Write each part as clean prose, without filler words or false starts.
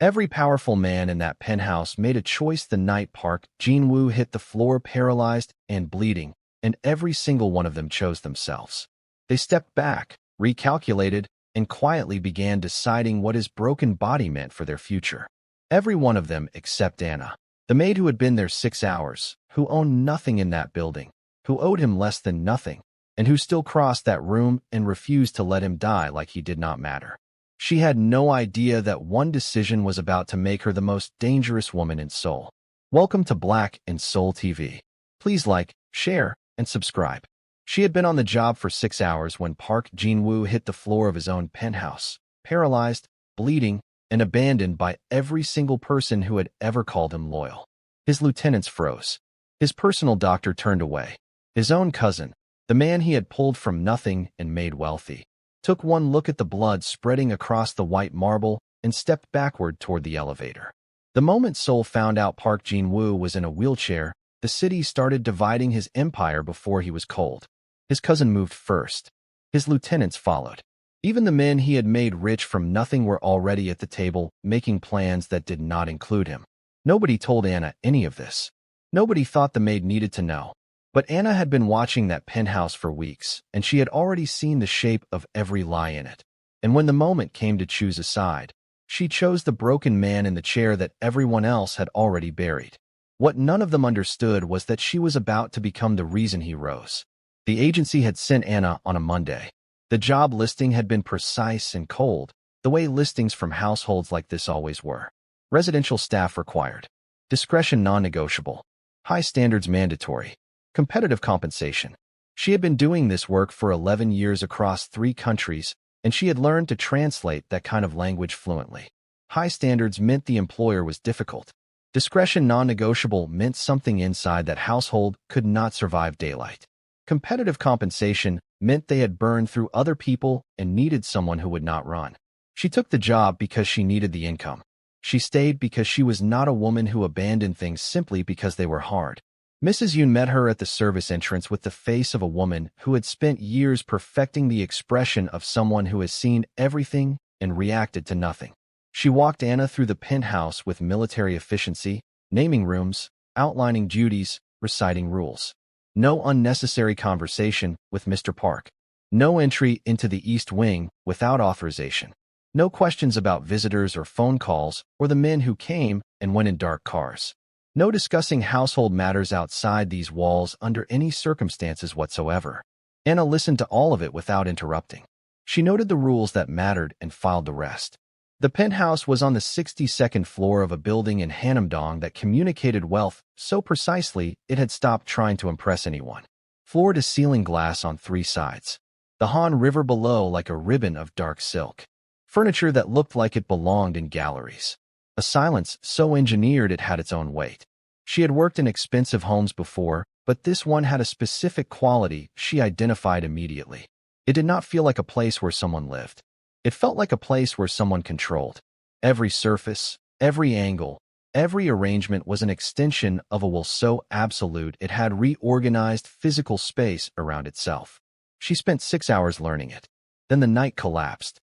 Every powerful man in that penthouse made a choice the night Park Jin-woo hit the floor paralyzed and bleeding, and every single one of them chose themselves. They stepped back, recalculated, and quietly began deciding what his broken body meant for their future. Every one of them except Anna, the maid who had been there 6 hours, who owned nothing in that building, who owed him less than nothing, and who still crossed that room and refused to let him die like he did not matter. She had no idea that one decision was about to make her the most dangerous woman in Seoul. Welcome to Black in Seoul TV. Please like, share, and subscribe. She had been on the job for 6 hours when Park Jin-woo hit the floor of his own penthouse, paralyzed, bleeding, and abandoned by every single person who had ever called him loyal. His lieutenants froze. His personal doctor turned away. His own cousin, the man he had pulled from nothing and made wealthy, took one look at the blood spreading across the white marble and stepped backward toward the elevator. The moment Seoul found out Park Jin-woo was in a wheelchair, the city started dividing his empire before he was cold. His cousin moved first. His lieutenants followed. Even the men he had made rich from nothing were already at the table, making plans that did not include him. Nobody told Anna any of this. Nobody thought the maid needed to know. But Anna had been watching that penthouse for weeks, and she had already seen the shape of every lie in it. And when the moment came to choose a side, she chose the broken man in the chair that everyone else had already buried. What none of them understood was that she was about to become the reason he rose. The agency had sent Anna on a Monday. The job listing had been precise and cold, the way listings from households like this always were. Residential staff required. Discretion non-negotiable. High standards mandatory. Competitive compensation. She had been doing this work for 11 years across 3 countries, and she had learned to translate that kind of language fluently. High standards meant the employer was difficult. Discretion non-negotiable meant something inside that household could not survive daylight. Competitive compensation meant they had burned through other people and needed someone who would not run. She took the job because she needed the income. She stayed because she was not a woman who abandoned things simply because they were hard. Mrs. Yoon met her at the service entrance with the face of a woman who had spent years perfecting the expression of someone who has seen everything and reacted to nothing. She walked Anna through the penthouse with military efficiency, naming rooms, outlining duties, reciting rules. No unnecessary conversation with Mr. Park. No entry into the East Wing without authorization. No questions about visitors or phone calls or the men who came and went in dark cars. No discussing household matters outside these walls under any circumstances whatsoever. Anna listened to all of it without interrupting. She noted the rules that mattered and filed the rest. The penthouse was on the 62nd floor of a building in Hanamdong that communicated wealth so precisely it had stopped trying to impress anyone. Floor-to-ceiling glass on 3 sides. The Han River below like a ribbon of dark silk. Furniture that looked like it belonged in galleries. A silence so engineered it had its own weight. She had worked in expensive homes before, but this one had a specific quality she identified immediately. It did not feel like a place where someone lived. It felt like a place where someone controlled. Every surface, every angle, every arrangement was an extension of a will so absolute it had reorganized physical space around itself. She spent 6 hours learning it. Then the night collapsed.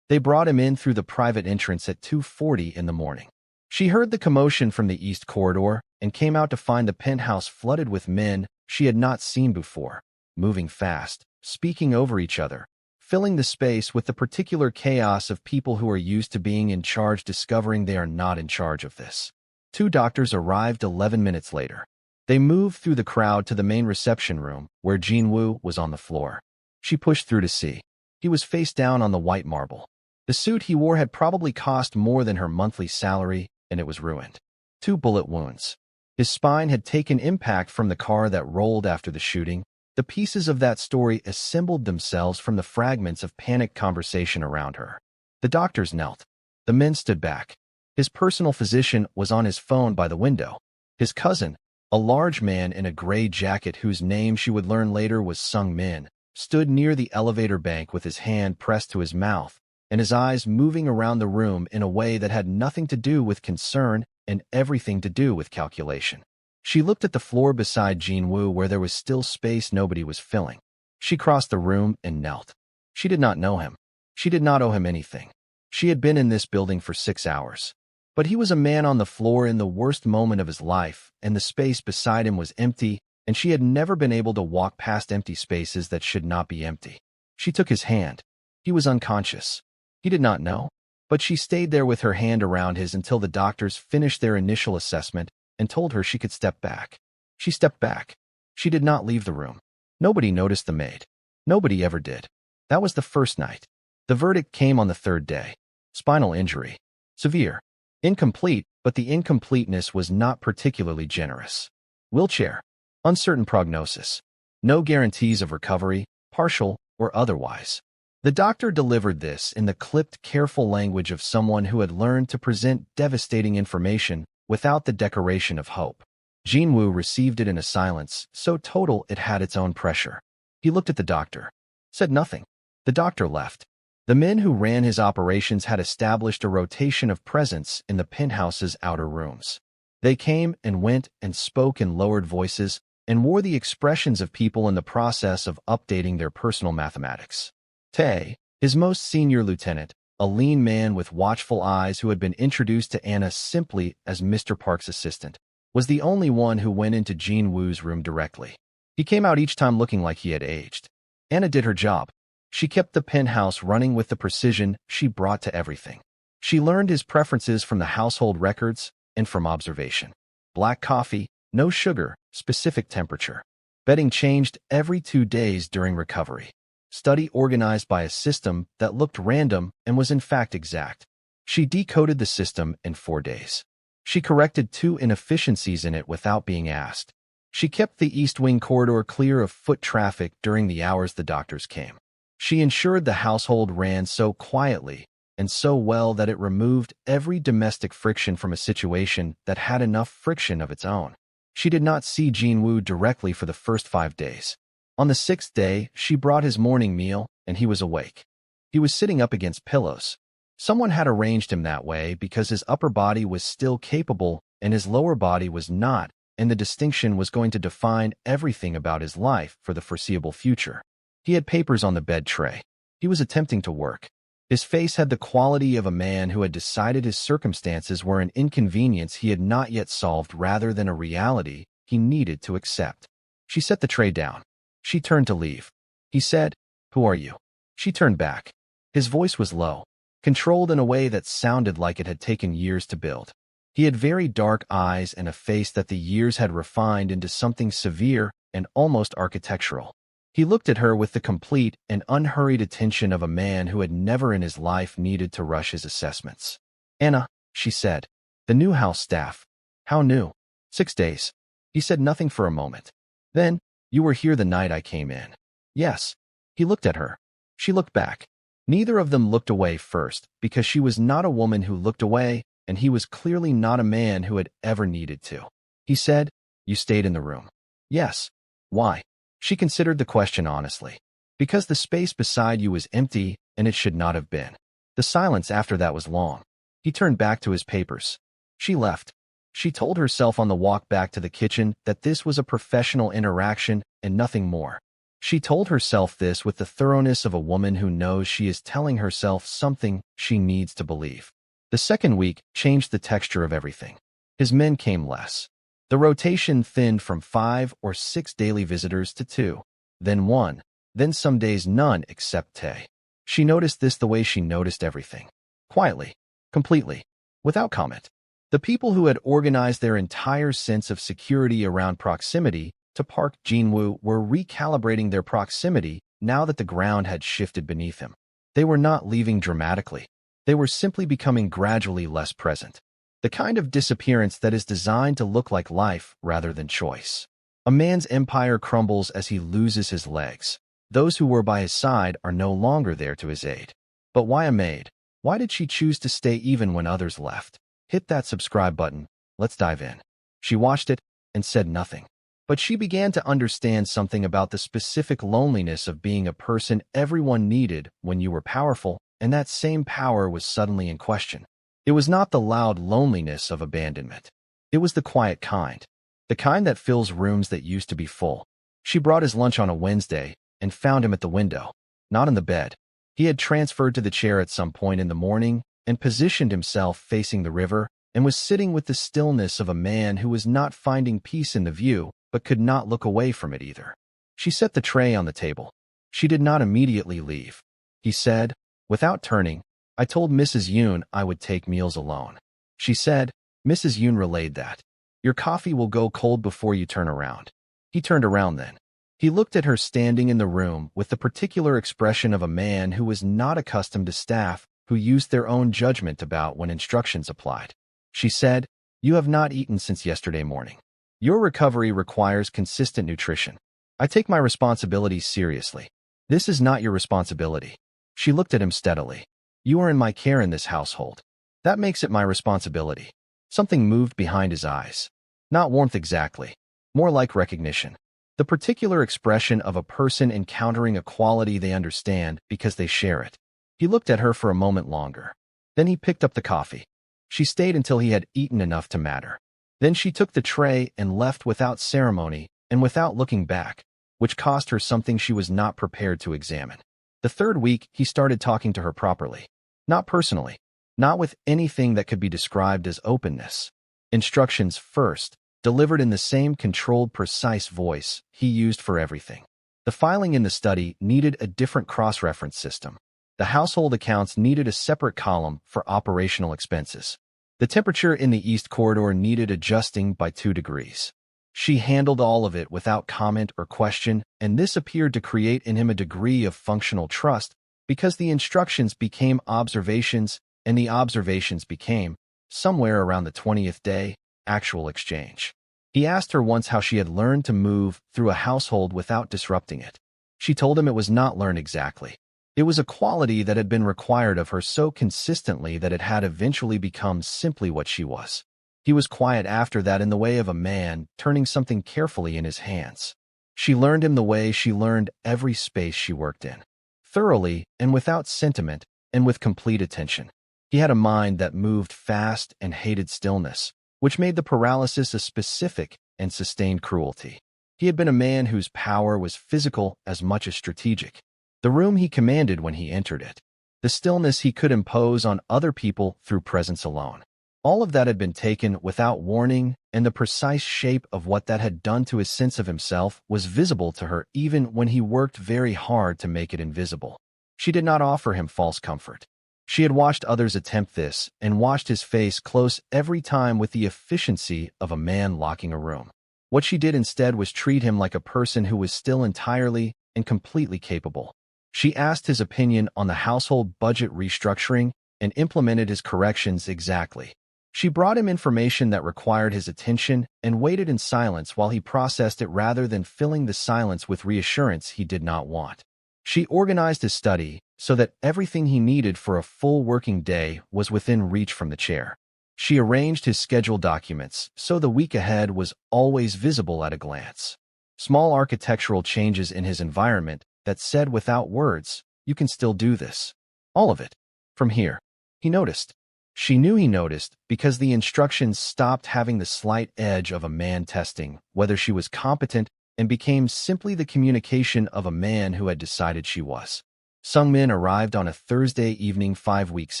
They brought him in through the private entrance at 2:40 in the morning. She heard the commotion from the east corridor and came out to find the penthouse flooded with men she had not seen before, moving fast, speaking over each other, filling the space with the particular chaos of people who are used to being in charge discovering they are not in charge of this. 2 doctors arrived 11 minutes later. They moved through the crowd to the main reception room, where Jin-woo was on the floor. She pushed through to see. He was face down on the white marble. The suit he wore had probably cost more than her monthly salary, and it was ruined. 2 bullet wounds. His spine had taken impact from the car that rolled after the shooting. The pieces of that story assembled themselves from the fragments of panicked conversation around her. The doctors knelt. The men stood back. His personal physician was on his phone by the window. His cousin, a large man in a gray jacket whose name she would learn later was Sung Min, stood near the elevator bank with his hand pressed to his mouth, and his eyes moving around the room in a way that had nothing to do with concern and everything to do with calculation. She looked at the floor beside Jin-woo where there was still space nobody was filling. She crossed the room and knelt. She did not know him. She did not owe him anything. She had been in this building for 6 hours. But he was a man on the floor in the worst moment of his life, and the space beside him was empty, and she had never been able to walk past empty spaces that should not be empty. She took his hand. He was unconscious. He did not know, but she stayed there with her hand around his until the doctors finished their initial assessment and told her she could step back. She stepped back. She did not leave the room. Nobody noticed the maid. Nobody ever did. That was the first night. The verdict came on the third day. Spinal injury. Severe. Incomplete, but the incompleteness was not particularly generous. Wheelchair. Uncertain prognosis. No guarantees of recovery, partial or otherwise. The doctor delivered this in the clipped, careful language of someone who had learned to present devastating information without the decoration of hope. Jin-woo received it in a silence so total it had its own pressure. He looked at the doctor. Said nothing. The doctor left. The men who ran his operations had established a rotation of presence in the penthouse's outer rooms. They came and went and spoke in lowered voices and wore the expressions of people in the process of updating their personal mathematics. Tae, his most senior lieutenant, a lean man with watchful eyes who had been introduced to Anna simply as Mr. Park's assistant, was the only one who went into Jin-woo's room directly. He came out each time looking like he had aged. Anna did her job. She kept the penthouse running with the precision she brought to everything. She learned his preferences from the household records and from observation. Black coffee, no sugar, specific temperature. Bedding changed every 2 days during recovery. Study organized by a system that looked random and was in fact exact. She decoded the system in 4 days. She corrected 2 inefficiencies in it without being asked. She kept the East Wing corridor clear of foot traffic during the hours the doctors came. She ensured the household ran so quietly and so well that it removed every domestic friction from a situation that had enough friction of its own. She did not see Jin-woo directly for the first 5 days. On the 6th day, she brought his morning meal, and he was awake. He was sitting up against pillows. Someone had arranged him that way because his upper body was still capable and his lower body was not, and the distinction was going to define everything about his life for the foreseeable future. He had papers on the bed tray. He was attempting to work. His face had the quality of a man who had decided his circumstances were an inconvenience he had not yet solved rather than a reality he needed to accept. She set the tray down. She turned to leave. He said, "Who are you?" She turned back. His voice was low, controlled in a way that sounded like it had taken years to build. He had very dark eyes and a face that the years had refined into something severe and almost architectural. He looked at her with the complete and unhurried attention of a man who had never in his life needed to rush his assessments. "Anna," she said, "the new house staff." "How new?" 6 days. He said nothing for a moment. Then, "You were here the night I came in." "Yes." He looked at her. She looked back. Neither of them looked away first, because she was not a woman who looked away, and he was clearly not a man who had ever needed to. He said, "You stayed in the room." "Yes." "Why?" She considered the question honestly. "Because the space beside you was empty, and it should not have been." The silence after that was long. He turned back to his papers. She left. She told herself on the walk back to the kitchen that this was a professional interaction and nothing more. She told herself this with the thoroughness of a woman who knows she is telling herself something she needs to believe. The second week changed the texture of everything. His men came less. The rotation thinned from 5 or 6 daily visitors to 2, then 1, then some days none except Tae. She noticed this the way she noticed everything. Quietly. Completely. Without comment. The people who had organized their entire sense of security around proximity to Park Jin-woo were recalibrating their proximity now that the ground had shifted beneath him. They were not leaving dramatically. They were simply becoming gradually less present. The kind of disappearance that is designed to look like life rather than choice. A man's empire crumbles as he loses his legs. Those who were by his side are no longer there to his aid. But why a maid? Why did she choose to stay even when others left? Hit that subscribe button. Let's dive in. She watched it and said nothing. But she began to understand something about the specific loneliness of being a person everyone needed when you were powerful, and that same power was suddenly in question. It was not the loud loneliness of abandonment. It was the quiet kind. The kind that fills rooms that used to be full. She brought his lunch on a Wednesday and found him at the window, not in the bed. He had transferred to the chair at some point in the morning and positioned himself facing the river, and was sitting with the stillness of a man who was not finding peace in the view, but could not look away from it either. She set the tray on the table. She did not immediately leave. He said, without turning, I told Mrs. Yoon I would take meals alone. She said, Mrs. Yoon relayed that. Your coffee will go cold before you turn around. He turned around then. He looked at her standing in the room with the particular expression of a man who was not accustomed to staff who used their own judgment about when instructions applied. She said, You have not eaten since yesterday morning. Your recovery requires consistent nutrition. I take my responsibilities seriously. This is not your responsibility. She looked at him steadily. You are in my care in this household. That makes it my responsibility. Something moved behind his eyes. Not warmth exactly. More like recognition. The particular expression of a person encountering a quality they understand because they share it. He looked at her for a moment longer. Then he picked up the coffee. She stayed until he had eaten enough to matter. Then she took the tray and left without ceremony and without looking back, which cost her something she was not prepared to examine. The third week, he started talking to her properly. Not personally. Not with anything that could be described as openness. Instructions first, delivered in the same controlled, precise voice he used for everything. The filing in the study needed a different cross-reference system. The household accounts needed a separate column for operational expenses. The temperature in the East Corridor needed adjusting by 2 degrees. She handled all of it without comment or question, and this appeared to create in him a degree of functional trust because the instructions became observations and the observations became, somewhere around the 20th day, actual exchange. He asked her once how she had learned to move through a household without disrupting it. She told him it was not learned exactly. It was a quality that had been required of her so consistently that it had eventually become simply what she was. He was quiet after that in the way of a man turning something carefully in his hands. She learned him the way she learned every space she worked in. Thoroughly and without sentiment and with complete attention. He had a mind that moved fast and hated stillness, which made the paralysis a specific and sustained cruelty. He had been a man whose power was physical as much as strategic. The room he commanded when he entered it. The stillness he could impose on other people through presence alone. All of that had been taken without warning, and the precise shape of what that had done to his sense of himself was visible to her even when he worked very hard to make it invisible. She did not offer him false comfort. She had watched others attempt this and watched his face close every time with the efficiency of a man locking a room. What she did instead was treat him like a person who was still entirely and completely capable. She asked his opinion on the household budget restructuring and implemented his corrections exactly. She brought him information that required his attention and waited in silence while he processed it rather than filling the silence with reassurance he did not want. She organized his study so that everything he needed for a full working day was within reach from the chair. She arranged his schedule documents so the week ahead was always visible at a glance. Small architectural changes in his environment that said without words, you can still do this. All of it. From here. He noticed. She knew he noticed because the instructions stopped having the slight edge of a man testing whether she was competent and became simply the communication of a man who had decided she was. Sung-min arrived on a Thursday evening 5 weeks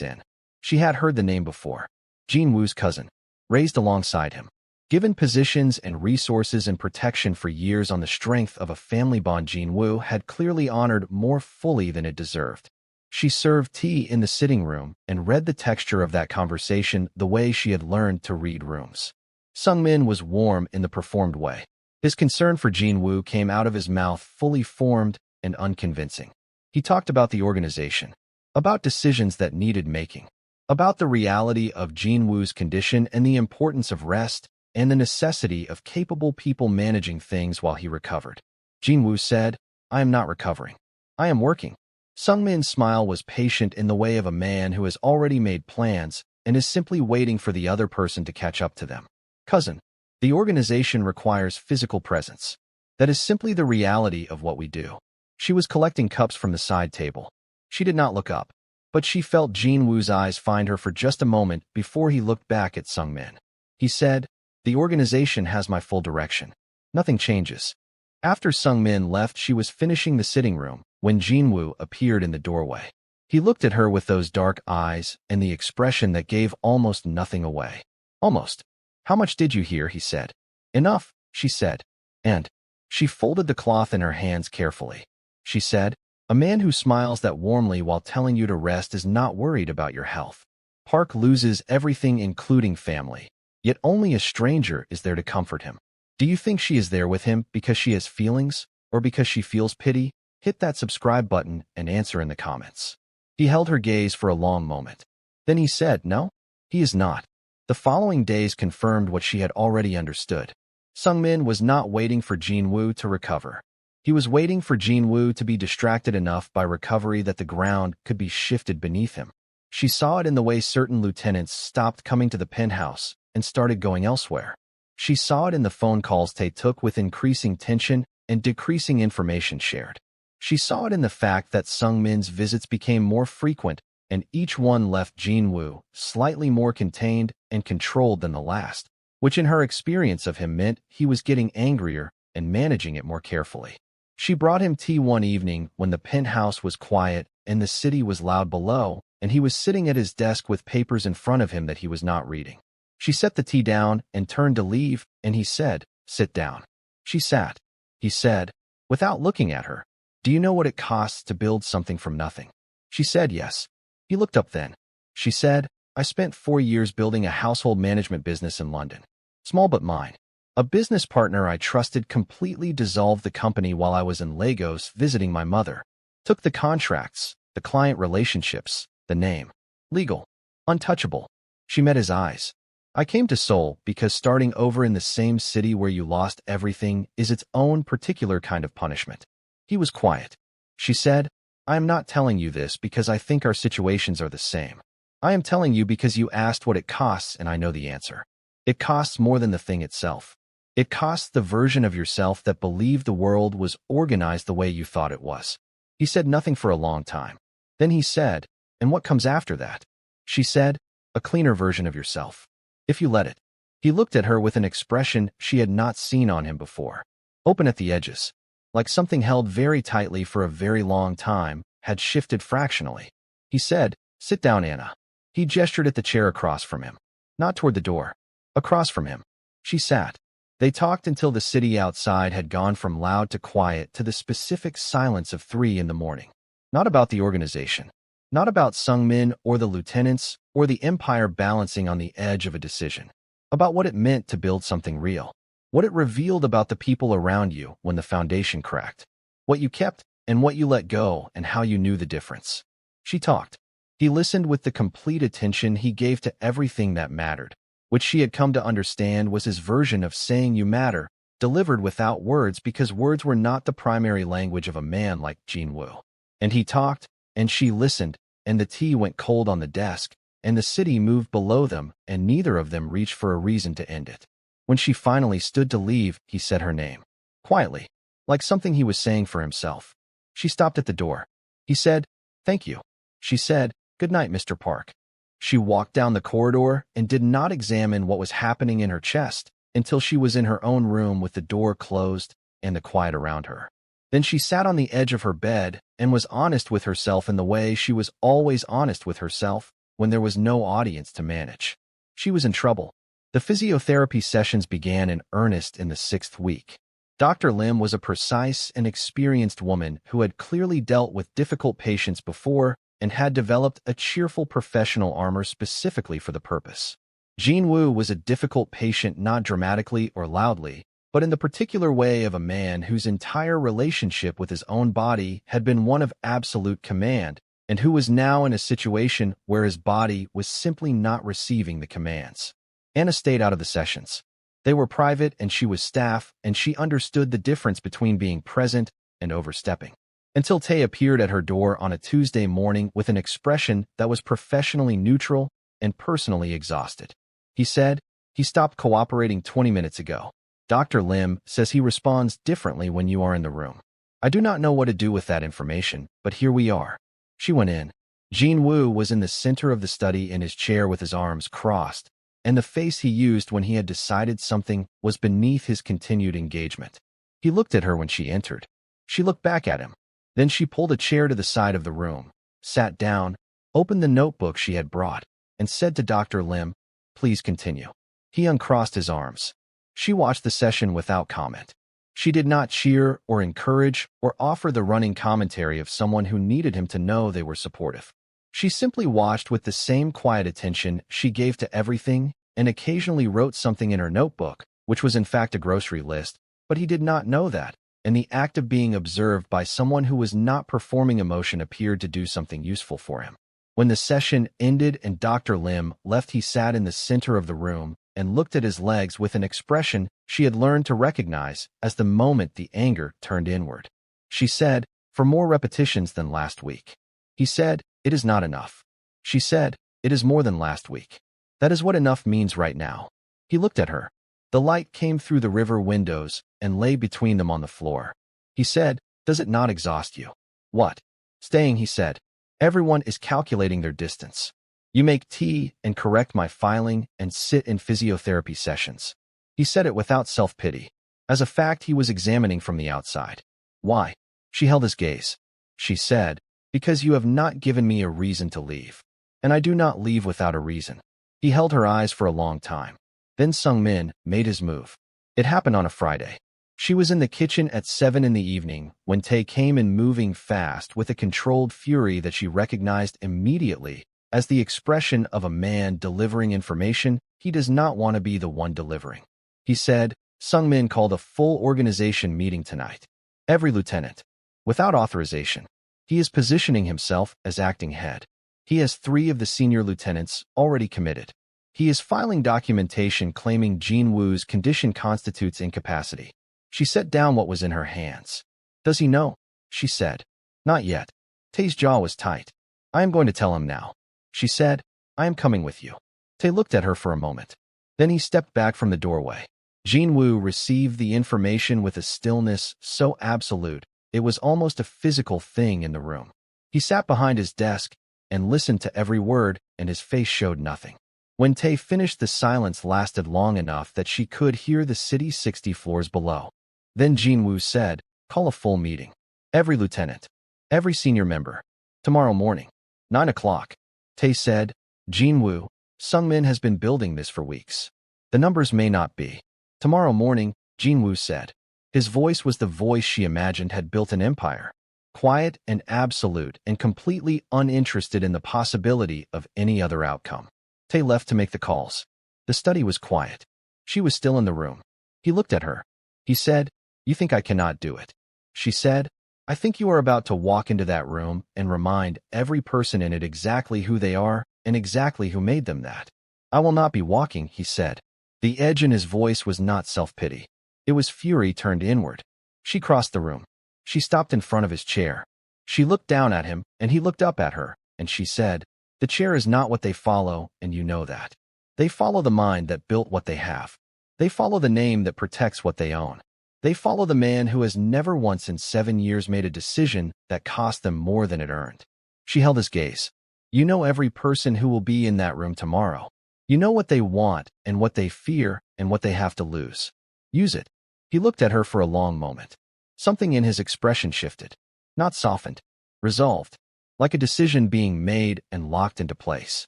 in. She had heard the name before. Jin-woo's cousin. Raised alongside him. Given positions and resources and protection for years on the strength of a family bond, Jin-woo had clearly honored more fully than it deserved. She served tea in the sitting room and read the texture of that conversation the way she had learned to read rooms. Sung-min was warm in the performed way. His concern for Jin-woo came out of his mouth fully formed and unconvincing. He talked about the organization, about decisions that needed making, about the reality of Jin-woo's condition and the importance of rest and the necessity of capable people managing things while he recovered. Jin-woo said, I am not recovering. I am working. Sung-min's smile was patient in the way of a man who has already made plans and is simply waiting for the other person to catch up to them. Cousin, the organization requires physical presence. That is simply the reality of what we do. She was collecting cups from the side table. She did not look up, but she felt Jin-woo's eyes find her for just a moment before he looked back at Sung-min. He said, the organization has my full direction. Nothing changes. After Sung-min left, she was finishing the sitting room when Jin-woo appeared in the doorway. He looked at her with those dark eyes and the expression that gave almost nothing away. Almost. How much did you hear? He said. Enough, she said. And she folded the cloth in her hands carefully. She said, a man who smiles that warmly while telling you to rest is not worried about your health. Park loses everything including family, yet only a stranger is there to comfort him. Do you think she is there with him because she has feelings or because she feels pity? Hit that subscribe button and answer in the comments. He held her gaze for a long moment. Then he said, no, he is not. The following days confirmed what she had already understood. Sung-min was not waiting for Jin-woo to recover. He was waiting for Jin-woo to be distracted enough by recovery that the ground could be shifted beneath him. She saw it in the way certain lieutenants stopped coming to the penthouse and started going elsewhere. She saw it in the phone calls they took with increasing tension and decreasing information shared. She saw it in the fact that Sung-min's visits became more frequent and each one left Jin-woo slightly more contained and controlled than the last, which in her experience of him meant he was getting angrier and managing it more carefully. She brought him tea one evening when the penthouse was quiet and the city was loud below, and he was sitting at his desk with papers in front of him that he was not reading. She set the tea down and turned to leave, and he said, sit down. She sat. He said, without looking at her, do you know what it costs to build something from nothing? She said yes. He looked up then. She said, I spent 4 years building a household management business in London. Small but mine. A business partner I trusted completely dissolved the company while I was in Lagos visiting my mother. Took the contracts, the client relationships, the name. Legal. Untouchable. She met his eyes. I came to Seoul because starting over in the same city where you lost everything is its own particular kind of punishment. He was quiet. She said, I am not telling you this because I think our situations are the same. I am telling you because you asked what it costs and I know the answer. It costs more than the thing itself. It costs the version of yourself that believed the world was organized the way you thought it was. He said nothing for a long time. Then he said, and what comes after that? She said, a cleaner version of yourself. If you let it. He looked at her with an expression she had not seen on him before. Open at the edges. Like something held very tightly for a very long time, had shifted fractionally. He said, sit down, Anna. He gestured at the chair across from him. Not toward the door. Across from him. She sat. They talked until the city outside had gone from loud to quiet to the specific silence of 3 in the morning. Not about the organization. Not about Sung-min or the lieutenants or the empire balancing on the edge of a decision. About what it meant to build something real. What it revealed about the people around you when the foundation cracked. What you kept and what you let go and how you knew the difference. She talked. He listened with the complete attention he gave to everything that mattered, which she had come to understand was his version of saying you matter, delivered without words because words were not the primary language of a man like Jin-woo. And he talked, and she listened, and the tea went cold on the desk, and the city moved below them, and neither of them reached for a reason to end it. When she finally stood to leave, he said her name. Quietly, like something he was saying for himself. She stopped at the door. He said, thank you. She said, good night, Mr. Park. She walked down the corridor and did not examine what was happening in her chest until she was in her own room with the door closed and the quiet around her. Then she sat on the edge of her bed and was honest with herself in the way she was always honest with herself when there was no audience to manage. She was in trouble. The physiotherapy sessions began in earnest in the 6th week. Dr. Lim was a precise and experienced woman who had clearly dealt with difficult patients before and had developed a cheerful professional armor specifically for the purpose. Jin-woo was a difficult patient not dramatically or loudly, but in the particular way of a man whose entire relationship with his own body had been one of absolute command, and who was now in a situation where his body was simply not receiving the commands. Anna stayed out of the sessions. They were private and she was staff, and she understood the difference between being present and overstepping. Until Tae appeared at her door on a Tuesday morning with an expression that was professionally neutral and personally exhausted. He said, he stopped cooperating 20 minutes ago. Dr. Lim says he responds differently when you are in the room. I do not know what to do with that information, but here we are. She went in. Jin-woo was in the center of the study in his chair with his arms crossed, and the face he used when he had decided something was beneath his continued engagement. He looked at her when she entered. She looked back at him. Then she pulled a chair to the side of the room, sat down, opened the notebook she had brought, and said to Dr. Lim, please continue. He uncrossed his arms. She watched the session without comment. She did not cheer or encourage or offer the running commentary of someone who needed him to know they were supportive. She simply watched with the same quiet attention she gave to everything and occasionally wrote something in her notebook, which was in fact a grocery list, but he did not know that, and the act of being observed by someone who was not performing emotion appeared to do something useful for him. When the session ended and Dr. Lim left, he sat in the center of the room and looked at his legs with an expression she had learned to recognize as the moment the anger turned inward. She said, "For more repetitions than last week." He said, "It is not enough." She said, "It is more than last week." "That is what enough means right now." He looked at her. The light came through the river windows and lay between them on the floor. He said, "Does it not exhaust you?" "What?" "Staying," he said. "Everyone is calculating their distance. You make tea and correct my filing and sit in physiotherapy sessions." He said it without self-pity. As a fact, he was examining from the outside. "Why?" She held his gaze. She said, "Because you have not given me a reason to leave. And I do not leave without a reason." He held her eyes for a long time. Then Sung-min made his move. It happened on a Friday. She was in the kitchen at 7 in the evening when Tae came in moving fast with a controlled fury that she recognized immediately as the expression of a man delivering information he does not want to be the one delivering. He said, "Sung-min called a full organization meeting tonight. Every lieutenant. Without authorization. He is positioning himself as acting head. He has 3 of the senior lieutenants already committed. He is filing documentation claiming Jin-woo's condition constitutes incapacity." She set down what was in her hands. "Does he know?" she said. "Not yet." Tae's jaw was tight. "I am going to tell him now." She said, "I am coming with you." Tae looked at her for a moment. Then he stepped back from the doorway. Jin-woo received the information with a stillness so absolute, it was almost a physical thing in the room. He sat behind his desk and listened to every word, and his face showed nothing. When Tae finished, the silence lasted long enough that she could hear the city 60 floors below. Then Jin-woo said, "Call a full meeting. Every lieutenant. Every senior member. Tomorrow morning. 9 o'clock. Tae said, "Jin-woo, Sung-min has been building this for weeks. The numbers may not be." "Tomorrow morning," Jin-woo said. His voice was the voice she imagined had built an empire. Quiet and absolute and completely uninterested in the possibility of any other outcome. Tae left to make the calls. The study was quiet. She was still in the room. He looked at her. He said, "You think I cannot do it?" She said, "I think you are about to walk into that room and remind every person in it exactly who they are and exactly who made them that." "I will not be walking," he said. The edge in his voice was not self-pity. It was fury turned inward. She crossed the room. She stopped in front of his chair. She looked down at him, and he looked up at her, and she said, "The chair is not what they follow, and you know that. They follow the mind that built what they have. They follow the name that protects what they own. They follow the man who has never once in 7 years made a decision that cost them more than it earned." She held his gaze. "You know every person who will be in that room tomorrow. You know what they want and what they fear and what they have to lose. Use it." He looked at her for a long moment. Something in his expression shifted. Not softened. Resolved. Like a decision being made and locked into place.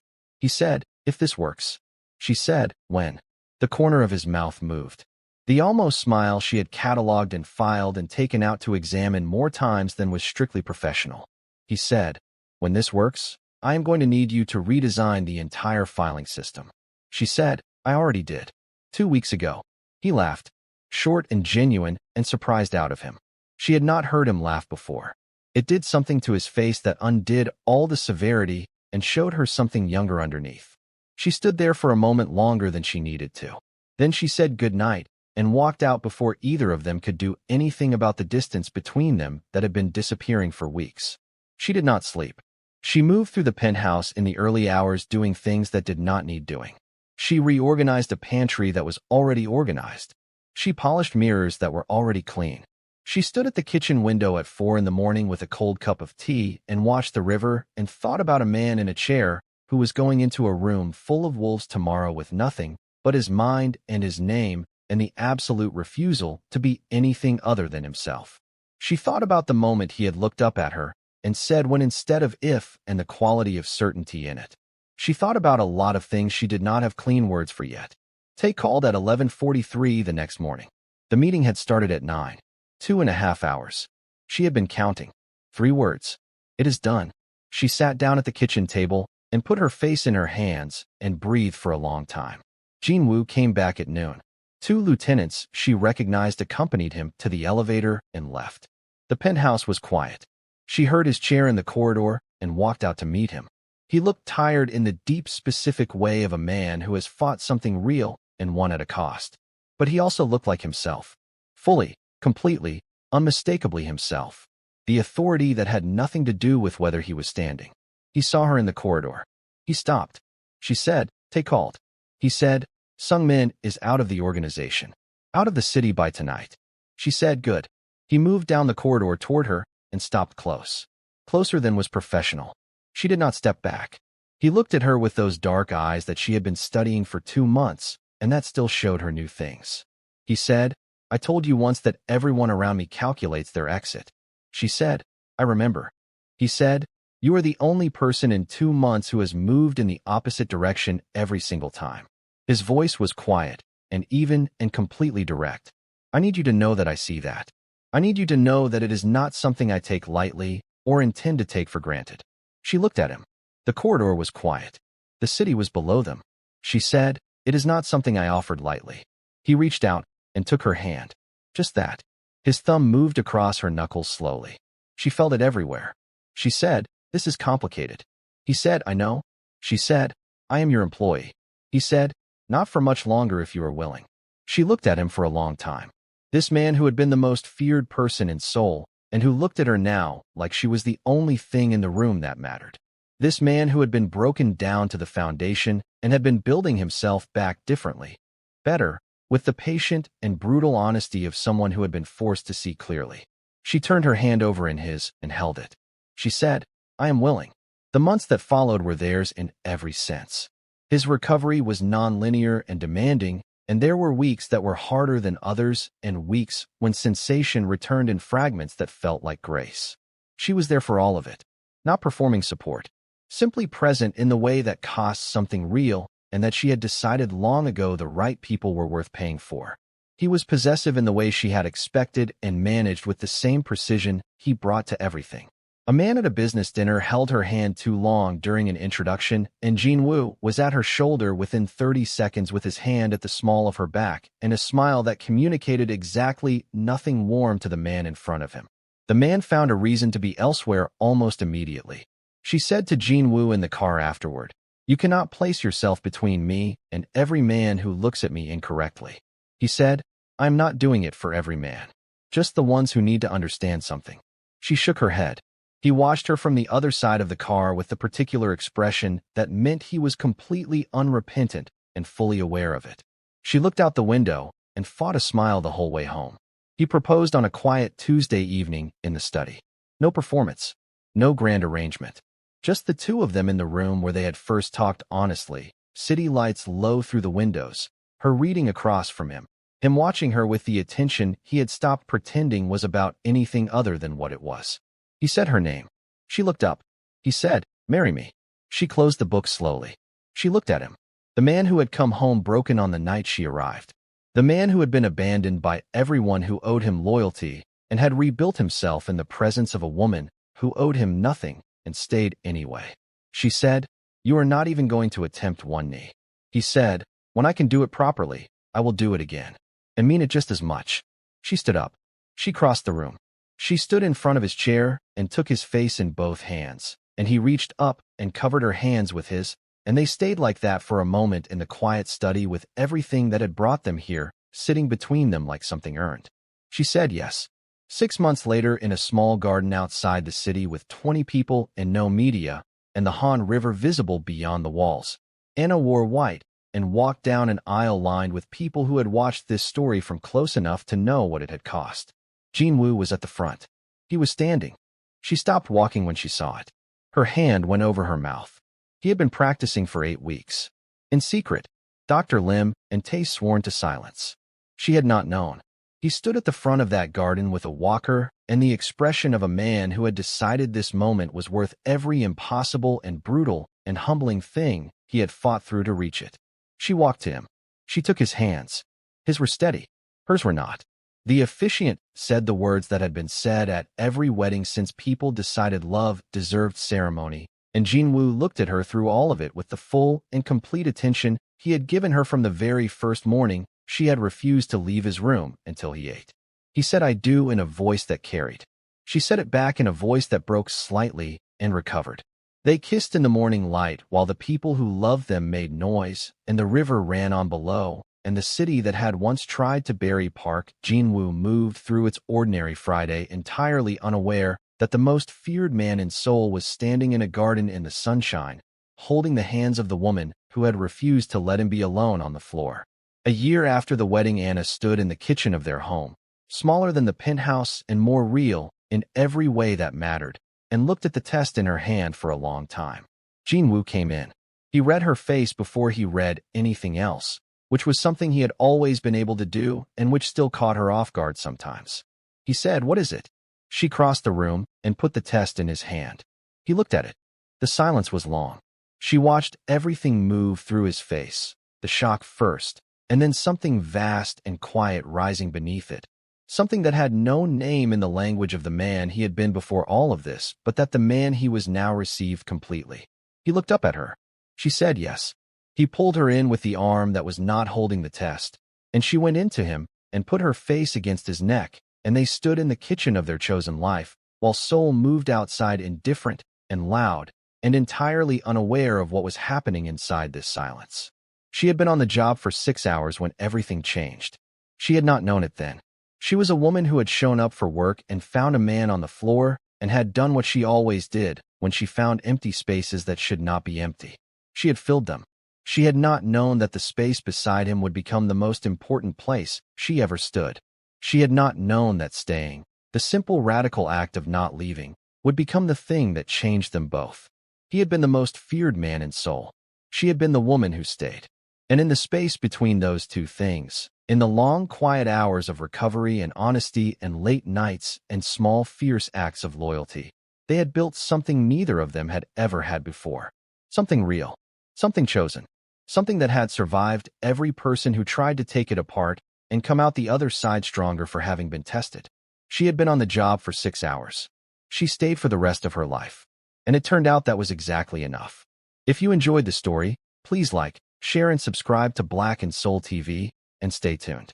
He said, "If this works." She said, "When?" The corner of his mouth moved. The almost smile she had catalogued and filed and taken out to examine more times than was strictly professional. He said, "When this works, I am going to need you to redesign the entire filing system." She said, "I already did. 2 weeks ago." He laughed, short and genuine and surprised out of him. She had not heard him laugh before. It did something to his face that undid all the severity and showed her something younger underneath. She stood there for a moment longer than she needed to. Then she said good night and walked out before either of them could do anything about the distance between them that had been disappearing for weeks. She did not sleep. She moved through the penthouse in the early hours doing things that did not need doing. She reorganized a pantry that was already organized. She polished mirrors that were already clean. She stood at the kitchen window at 4 in the morning with a cold cup of tea and watched the river and thought about a man in a chair who was going into a room full of wolves tomorrow with nothing but his mind and his name and the absolute refusal to be anything other than himself. She thought about the moment he had looked up at her and said when instead of if and the quality of certainty in it. She thought about a lot of things she did not have clean words for yet. Tay called at 11:43 the next morning. The meeting had started at 9. 2.5 hours. She had been counting. 3 words. It is done. She sat down at the kitchen table and put her face in her hands and breathed for a long time. Jin-woo came back at noon. 2 lieutenants she recognized accompanied him to the elevator and left. The penthouse was quiet. She heard his chair in the corridor and walked out to meet him. He looked tired in the deep, specific way of a man who has fought something real and won at a cost. But he also looked like himself. Fully, completely, unmistakably himself. The authority that had nothing to do with whether he was standing. He saw her in the corridor. He stopped. She said, "Tay called." He said, "Sung-min is out of the organization. Out of the city by tonight." She said, "Good." He moved down the corridor toward her and stopped close. Closer than was professional. She did not step back. He looked at her with those dark eyes that she had been studying for 2 months, and that still showed her new things. He said, "I told you once that everyone around me calculates their exit." She said, "I remember." He said, "You are the only person in 2 months who has moved in the opposite direction every single time." His voice was quiet and even and completely direct. "I need you to know that I see that. I need you to know that it is not something I take lightly or intend to take for granted." She looked at him. The corridor was quiet. The city was below them. She said, "It is not something I offered lightly." He reached out and took her hand. Just that. His thumb moved across her knuckles slowly. She felt it everywhere. She said, "This is complicated." He said, "I know." She said, "I am your employee." He said, "Not for much longer if you are willing." She looked at him for a long time. This man who had been the most feared person in Seoul, and who looked at her now like she was the only thing in the room that mattered. This man who had been broken down to the foundation and had been building himself back differently. Better, with the patient and brutal honesty of someone who had been forced to see clearly. She turned her hand over in his and held it. She said, "I am willing." The months that followed were theirs in every sense. His recovery was non-linear and demanding, and there were weeks that were harder than others and weeks when sensation returned in fragments that felt like grace. She was there for all of it, not performing support, simply present in the way that costs something real and that she had decided long ago the right people were worth paying for. He was possessive in the way she had expected and managed with the same precision he brought to everything. A man at a business dinner held her hand too long during an introduction, and Jin-woo was at her shoulder within 30 seconds with his hand at the small of her back and a smile that communicated exactly nothing warm to the man in front of him. The man found a reason to be elsewhere almost immediately. She said to Jin-woo in the car afterward, "You cannot place yourself between me and every man who looks at me incorrectly." He said, "I am not doing it for every man. Just the ones who need to understand something." She shook her head. He watched her from the other side of the car with the particular expression that meant he was completely unrepentant and fully aware of it. She looked out the window and fought a smile the whole way home. He proposed on a quiet Tuesday evening in the study. No performance. No grand arrangement. Just the two of them in the room where they had first talked honestly, city lights low through the windows, her reading across from him watching her with the attention he had stopped pretending was about anything other than what it was. He said her name. She looked up. He said, "Marry me." She closed the book slowly. She looked at him. The man who had come home broken on the night she arrived. The man who had been abandoned by everyone who owed him loyalty and had rebuilt himself in the presence of a woman who owed him nothing and stayed anyway. She said, "You are not even going to attempt one knee." He said, "When I can do it properly, I will do it again. And mean it just as much." She stood up. She crossed the room. She stood in front of his chair and took his face in both hands, and he reached up and covered her hands with his, and they stayed like that for a moment in the quiet study with everything that had brought them here sitting between them like something earned. She said yes. 6 months later, in a small garden outside the city with 20 people and no media, and the Han River visible beyond the walls, Anna wore white and walked down an aisle lined with people who had watched this story from close enough to know what it had cost. Jin-woo was at the front. He was standing. She stopped walking when she saw it. Her hand went over her mouth. He had been practicing for 8 weeks. In secret, Dr. Lim and Tay sworn to silence. She had not known. He stood at the front of that garden with a walker and the expression of a man who had decided this moment was worth every impossible and brutal and humbling thing he had fought through to reach it. She walked to him. She took his hands. His were steady. Hers were not. The officiant said the words that had been said at every wedding since people decided love deserved ceremony, and Jin-woo looked at her through all of it with the full and complete attention he had given her from the very first morning she had refused to leave his room until he ate. He said "I do" in a voice that carried. She said it back in a voice that broke slightly and recovered. They kissed in the morning light while the people who loved them made noise, and the river ran on below, and the city that had once tried to bury Park Jin-woo moved through its ordinary Friday entirely unaware that the most feared man in Seoul was standing in a garden in the sunshine, holding the hands of the woman who had refused to let him be alone on the floor. A year after the wedding, Anna stood in the kitchen of their home, smaller than the penthouse and more real in every way that mattered, and looked at the test in her hand for a long time. Jin-woo came in. He read her face before he read anything else, which was something he had always been able to do and which still caught her off guard sometimes. He said, "What is it?" She crossed the room and put the test in his hand. He looked at it. The silence was long. She watched everything move through his face, the shock first, and then something vast and quiet rising beneath it. Something that had no name in the language of the man he had been before all of this, but that the man he was now received completely. He looked up at her. She said yes. He pulled her in with the arm that was not holding the test, and she went into him and put her face against his neck, and they stood in the kitchen of their chosen life, while Seoul moved outside indifferent and loud and entirely unaware of what was happening inside this silence. She had been on the job for 6 hours when everything changed. She had not known it then. She was a woman who had shown up for work and found a man on the floor and had done what she always did when she found empty spaces that should not be empty. She had filled them. She had not known that the space beside him would become the most important place she ever stood. She had not known that staying, the simple radical act of not leaving, would become the thing that changed them both. He had been the most feared man in Seoul. She had been the woman who stayed. And in the space between those two things, in the long, quiet hours of recovery and honesty and late nights and small, fierce acts of loyalty, they had built something neither of them had ever had before. Something real. Something chosen. Something that had survived every person who tried to take it apart and come out the other side stronger for having been tested. She had been on the job for 6 hours. She stayed for the rest of her life. And it turned out that was exactly enough. If you enjoyed the story, please like, share and subscribe to Black and Soul TV, and stay tuned.